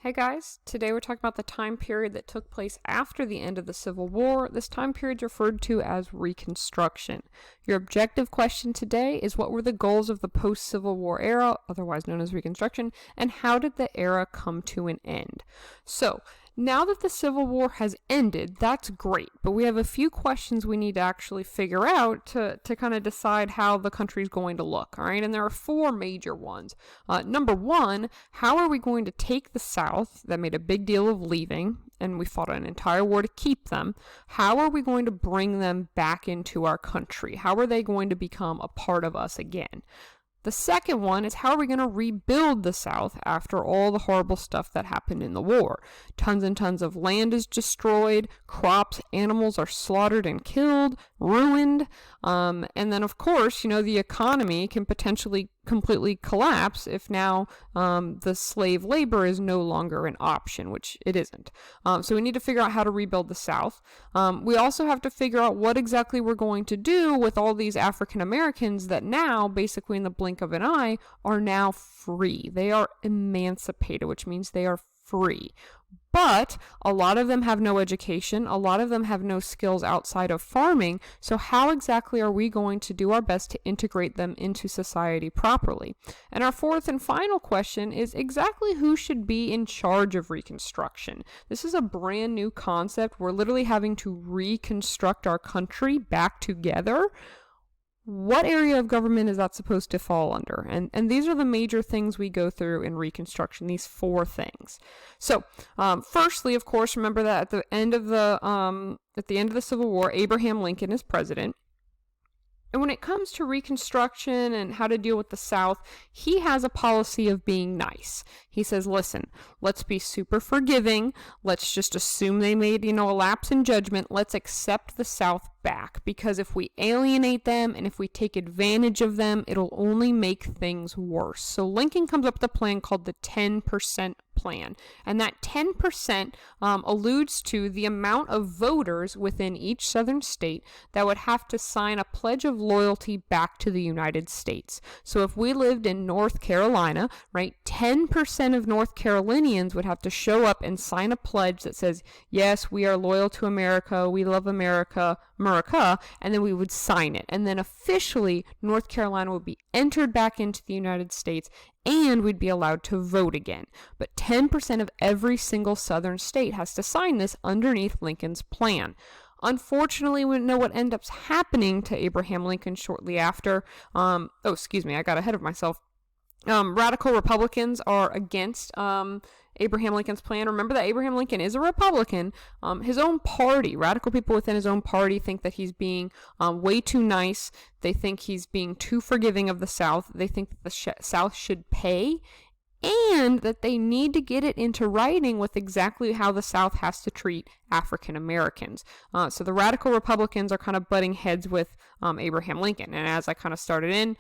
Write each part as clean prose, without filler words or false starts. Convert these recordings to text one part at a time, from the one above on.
Hey guys, today we're talking about the time period that took place after the end of the Civil War. This time period is referred to as Reconstruction. Your objective question today is, what were the goals of the post-Civil War era, otherwise known as Reconstruction, and how did the era come to an end? So, now that the Civil War has ended, that's great, but we have a few questions we need to actually figure out to kind of decide how the country's going to look, all right? And there are four major ones. Number one, how are we going to take the South, that made a big deal of leaving, and we fought an entire war to keep them, how are we going to bring them back into our country? How are they going to become a part of us again? The second one is, how are we going to rebuild the South after all the horrible stuff that happened in the war? Tons and tons of land is destroyed, crops, animals are slaughtered and killed, ruined, and then of course, the economy can potentially completely collapse if now the slave labor is no longer an option, which it isn't. So we need to figure out how to rebuild the South. We also have to figure out what exactly we're going to do with all these African Americans that now, basically in the blink of an eye, are now free. They are emancipated, which means they are free. But a lot of them have no education, a lot of them have no skills outside of farming, so how exactly are we going to do our best to integrate them into society properly? And our fourth and final question is, exactly who should be in charge of Reconstruction? This is a brand new concept. We're literally having to reconstruct our country back together. What area of government is that supposed to fall under? And these are the major things we go through in Reconstruction, these four things. So, firstly, of course, remember that at the end of the Civil War, Abraham Lincoln is president. And when it comes to Reconstruction and how to deal with the South, he has a policy of being nice. He says, listen, let's be super forgiving. Let's just assume they made, a lapse in judgment. Let's accept the South back, because if we alienate them and if we take advantage of them, it'll only make things worse. So Lincoln comes up with a plan called the 10% plan. And that 10% alludes to the amount of voters within each southern state that would have to sign a pledge of loyalty back to the United States. So if we lived in North Carolina, right, 10% of North Carolinians would have to show up and sign a pledge that says, yes, we are loyal to America, we love America, and then we would sign it. And then officially, North Carolina would be entered back into the United States, and we'd be allowed to vote again. But 10% of every single southern state has to sign this underneath Lincoln's plan. Unfortunately, we know what ends up happening to Abraham Lincoln shortly after. I got ahead of myself. Radical Republicans are against Abraham Lincoln's plan. Remember that Abraham Lincoln is a Republican. His own party, radical people within his own party, think that he's being way too nice. They think he's being too forgiving of the South. They think that the South should pay, and that they need to get it into writing with exactly how the South has to treat African Americans. So the radical Republicans are kind of butting heads with Abraham Lincoln. And as I kind of started in,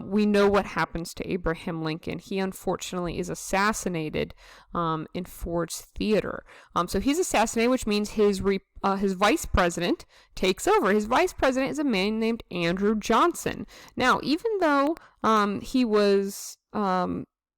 we know what happens to Abraham Lincoln. He unfortunately is assassinated in Ford's Theater. So he's assassinated, which means his vice president takes over. His vice president is a man named Andrew Johnson. Now, even though he was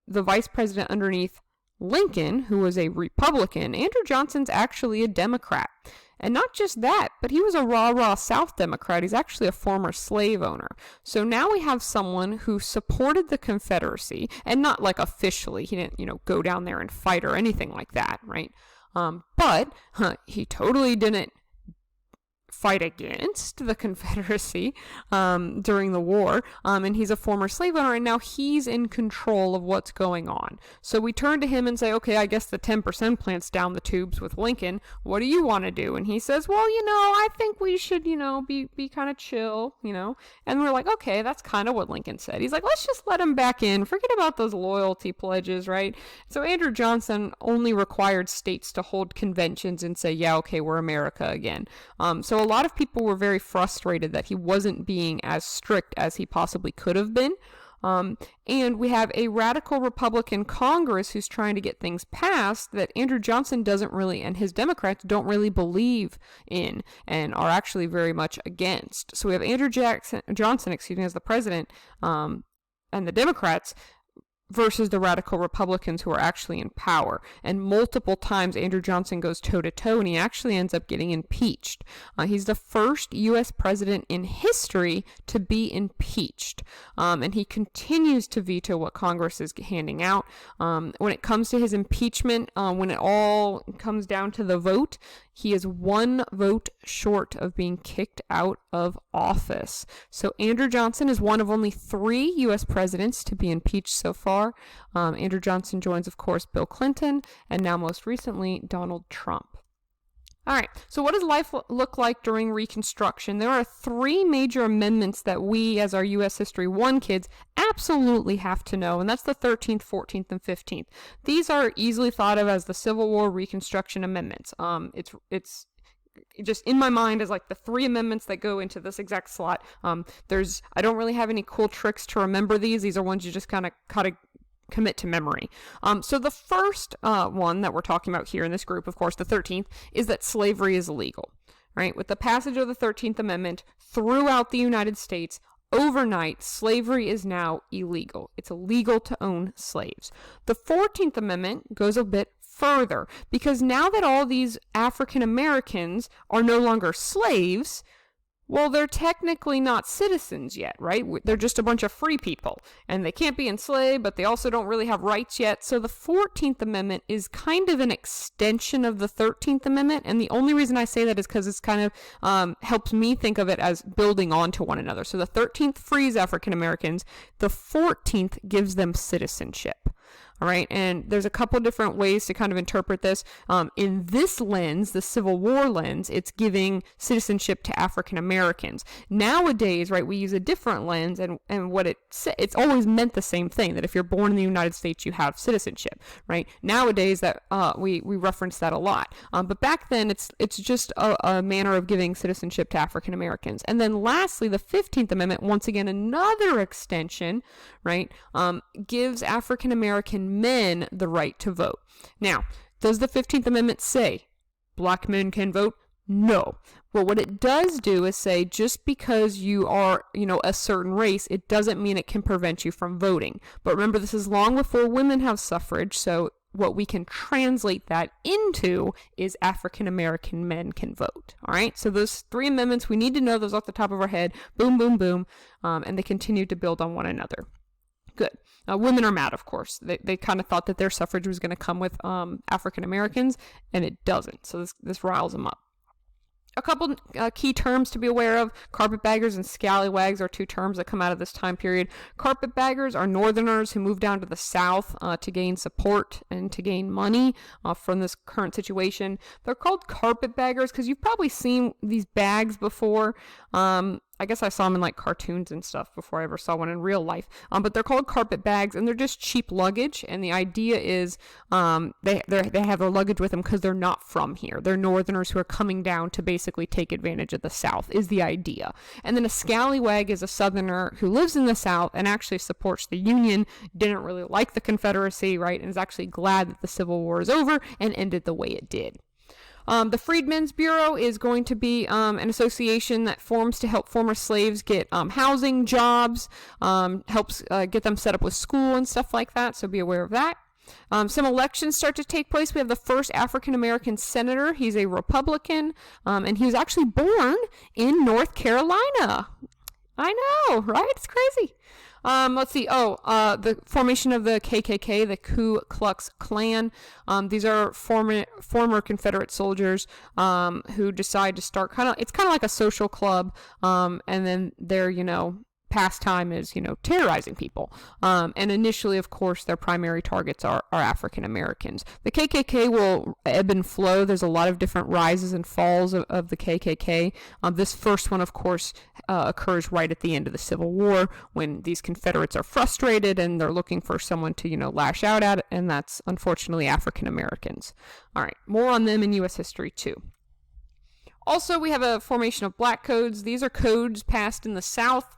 the vice president underneath Lincoln, who was a Republican, Andrew Johnson's actually a Democrat. And not just that, but he was a rah-rah South Democrat. He's actually a former slave owner. So now we have someone who supported the Confederacy, and not like officially, he didn't, go down there and fight or anything like that, right? But he totally didn't fight against the Confederacy during the war, and he's a former slave owner, and now he's in control of what's going on. So we turn to him and say, okay, I guess the 10% plant's down the tubes with Lincoln. What do you want to do? And he says, well, I think we should, be kind of chill, And we're like, okay, that's kind of what Lincoln said. He's like, let's just let him back in. Forget about those loyalty pledges, right? So Andrew Johnson only required states to hold conventions and say, yeah, okay, we're America again. So a lot of people were very frustrated that he wasn't being as strict as he possibly could have been. And we have a radical Republican Congress who's trying to get things passed that Andrew Johnson doesn't really, and his Democrats don't really believe in, and are actually very much against. So we have Andrew Johnson, as the president, and the Democrats versus the radical Republicans who are actually in power. And multiple times Andrew Johnson goes toe-to-toe, and he actually ends up getting impeached. He's the first U.S. president in history to be impeached. And he continues to veto what Congress is handing out. When it comes to his impeachment, when it all comes down to the vote, he is one vote short of being kicked out of office. So Andrew Johnson is one of only 3 U.S. presidents to be impeached so far. Andrew Johnson joins, of course, Bill Clinton, and now most recently, Donald Trump. All right, so what does life look like during Reconstruction? There are 3 major amendments that we, as our U.S. History 1 kids, absolutely have to know, and that's the 13th, 14th, and 15th. These are easily thought of as the Civil War Reconstruction Amendments. It's just in my mind as like the 3 amendments that go into this exact slot. I don't really have any cool tricks to remember these. These are ones you just kind of commit to memory. So the first one that we're talking about here in this group, of course, the 13th, is that slavery is illegal, right? With the passage of the 13th Amendment throughout the United States, overnight, slavery is now illegal. It's illegal to own slaves. The 14th Amendment goes a bit further, because now that all these African Americans are no longer slaves, well, they're technically not citizens yet, right? They're just a bunch of free people, and they can't be enslaved, but they also don't really have rights yet. So the 14th Amendment is kind of an extension of the 13th Amendment, and the only reason I say that is because it's kind of helps me think of it as building onto one another. So the 13th frees African Americans, the 14th gives them citizenship. All right, and there's a couple different ways to kind of interpret this. In this lens, the Civil War lens, it's giving citizenship to African Americans. Nowadays, right, we use a different lens, and what it's always meant the same thing, that if you're born in the United States, you have citizenship, right? Nowadays, that we reference that a lot. But back then, it's just a manner of giving citizenship to African Americans. And then lastly, the 15th Amendment, once again, another extension, right, gives African American men the right to vote. Now, does the 15th Amendment say black men can vote? No. But what it does do is say just because you are, a certain race, it doesn't mean it can prevent you from voting. But remember, this is long before women have suffrage, so what we can translate that into is African American men can vote. All right, so those 3 amendments, we need to know those off the top of our head. Boom, boom, boom. And they continue to build on one another. Good. Women are mad, of course. They kind of thought that their suffrage was going to come with African Americans, and it doesn't. So this riles them up. A couple key terms to be aware of. Carpetbaggers and scallywags are 2 terms that come out of this time period. Carpetbaggers are northerners who move down to the south to gain support and to gain money from this current situation. They're called carpetbaggers because you've probably seen these bags before. I guess I saw them in like cartoons and stuff before I ever saw one in real life. But they're called carpet bags, and they're just cheap luggage. And the idea is they have their luggage with them because they're not from here. They're northerners who are coming down to basically take advantage of the South is the idea. And then a scallywag is a southerner who lives in the South and actually supports the Union, didn't really like the Confederacy, right? And is actually glad that the Civil War is over and ended the way it did. The Freedmen's Bureau is going to be an association that forms to help former slaves get housing, jobs, helps get them set up with school and stuff like that, so be aware of that. Some elections start to take place. We have the first African-American senator. He's a Republican, and he was actually born in North Carolina. I know, right? It's crazy. Let's see. The formation of the KKK, the Ku Klux Klan. These are former Confederate soldiers who decide to start it's kind of like a social club, and then they're, pastime is, terrorizing people. And initially, of course, their primary targets are African Americans. The KKK will ebb and flow. There's a lot of different rises and falls of the KKK. This first one, of course, occurs right at the end of the Civil War when these Confederates are frustrated and they're looking for someone to, lash out at, and that's unfortunately African Americans. All right, more on them in U.S. history too. Also, we have a formation of black codes. These are codes passed in the South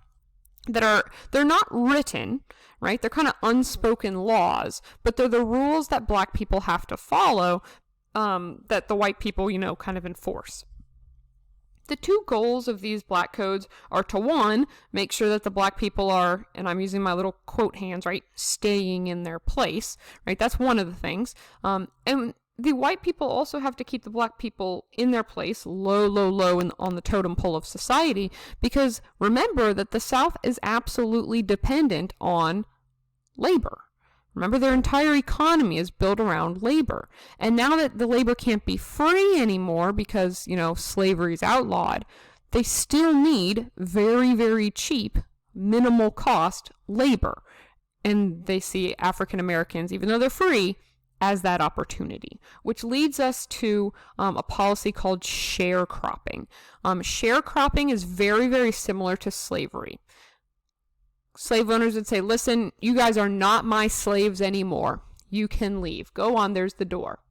they're not written, right? They're kind of unspoken laws, but they're the rules that black people have to follow that the white people, kind of enforce. The two goals of these black codes are to, one, make sure that the black people are, and I'm using my little quote hands, right, staying in their place, right? That's one of the things. And the white people also have to keep the black people in their place, low on the totem pole of society, because remember that the South is absolutely dependent on labor. Remember, their entire economy is built around labor. And now that the labor can't be free anymore because, slavery is outlawed, they still need very, very cheap, minimal cost labor. And they see African Americans, even though they're free, as that opportunity, which leads us to a policy called sharecropping. Sharecropping is very, very similar to slavery. Slave owners would say, listen, you guys are not my slaves anymore. You can leave. Go on, there's the door.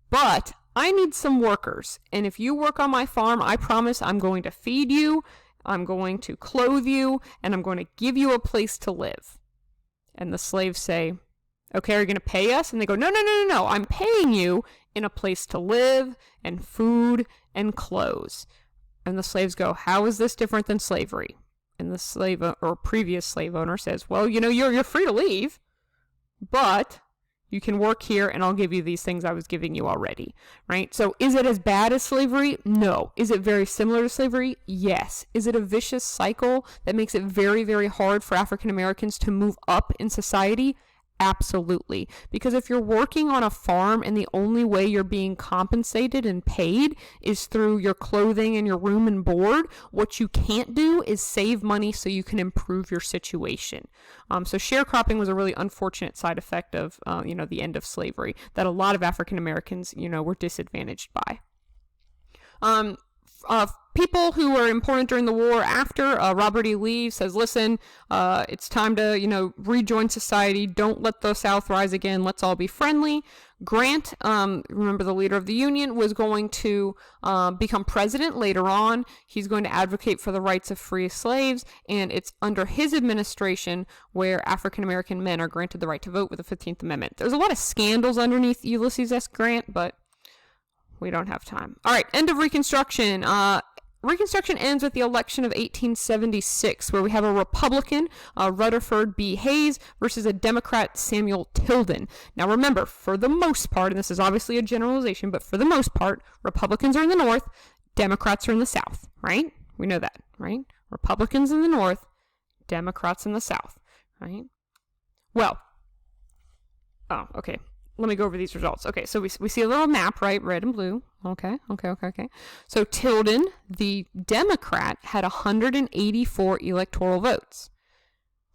But I need some workers. And if you work on my farm, I promise I'm going to feed you, I'm going to clothe you, and I'm going to give you a place to live. And the slaves say, okay, are you going to pay us? And they go, no. I'm paying you in a place to live and food and clothes. And the slaves go, how is this different than slavery? And the slave or previous slave owner says, well, you're free to leave, but you can work here and I'll give you these things I was giving you already, right? So is it as bad as slavery? No. Is it very similar to slavery? Yes. Is it a vicious cycle that makes it very, very hard for African Americans to move up in society? Absolutely. Because if you're working on a farm and the only way you're being compensated and paid is through your clothing and your room and board, what you can't do is save money so you can improve your situation. So sharecropping was a really unfortunate side effect of, the end of slavery that a lot of African Americans, were disadvantaged by. People who were important during the war after, Robert E. Lee says, listen, it's time to, rejoin society. Don't let the South rise again. Let's all be friendly. Grant, remember the leader of the Union, was going to become president later on. He's going to advocate for the rights of free slaves, and it's under his administration where African American men are granted the right to vote with the 15th Amendment. There's a lot of scandals underneath Ulysses S. Grant, but we don't have time. All right, end of Reconstruction. Reconstruction ends with the election of 1876, where we have a Republican, Rutherford B. Hayes, versus a Democrat, Samuel Tilden. Now remember, for the most part, and this is obviously a generalization, but for the most part, Republicans are in the North, Democrats are in the South, right? We know that, right? Republicans in the North, Democrats in the South, right? Well, okay. Let me go over these results. Okay, so we see a little map, right? Red and blue. Okay. So Tilden, the Democrat, had 184 electoral votes.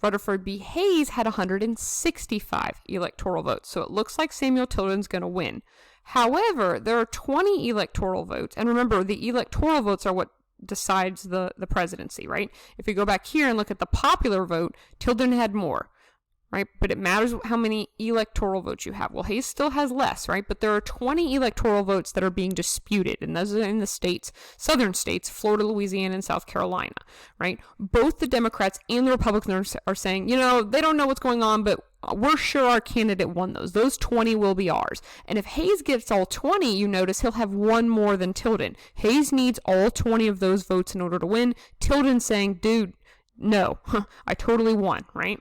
Rutherford B. Hayes had 165 electoral votes. So it looks like Samuel Tilden's going to win. However, there are 20 electoral votes. And remember, the electoral votes are what decides the presidency, right? If you go back here and look at the popular vote, Tilden had more. Right? But it matters how many electoral votes you have. Well, Hayes still has less, right? But there are 20 electoral votes that are being disputed, and those are in the states, southern states, Florida, Louisiana, and South Carolina, right? Both the Democrats and the Republicans are saying, they don't know what's going on, but we're sure our candidate won those. Those 20 will be ours. And if Hayes gets all 20, you notice he'll have one more than Tilden. Hayes needs all 20 of those votes in order to win. Tilden's saying, dude, no, I totally won, right?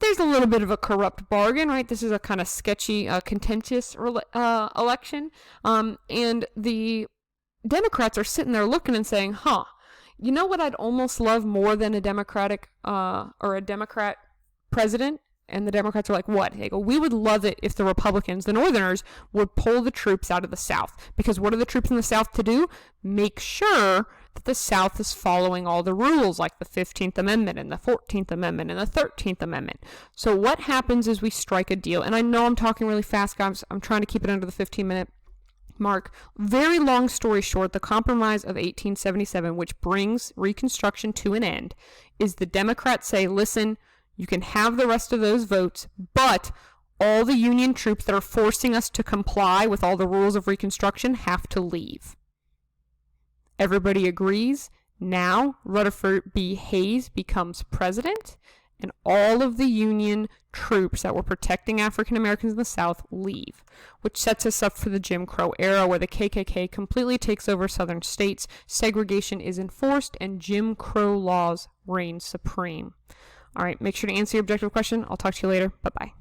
There's a little bit of a corrupt bargain, right? This is a kind of sketchy, contentious election. And the Democrats are sitting there looking and saying, you know what I'd almost love more than a Democratic or a Democrat president? And the Democrats are like, what? They go, we would love it if the Republicans, the Northerners, would pull the troops out of the South. Because what are the troops in the South to do? Make sure that the South is following all the rules, like the 15th Amendment and the 14th Amendment and the 13th Amendment. So what happens is we strike a deal. And I know I'm talking really fast, guys. I'm trying to keep it under the 15-minute mark. Very long story short, the Compromise of 1877, which brings Reconstruction to an end, is the Democrats say, listen, you can have the rest of those votes, but all the Union troops that are forcing us to comply with all the rules of Reconstruction have to leave. Everybody agrees. Now, Rutherford B. Hayes becomes president, and all of the Union troops that were protecting African Americans in the South leave, which sets us up for the Jim Crow era, where the KKK completely takes over southern states, segregation is enforced, and Jim Crow laws reign supreme. All right, make sure to answer your objective question. I'll talk to you later. Bye-bye.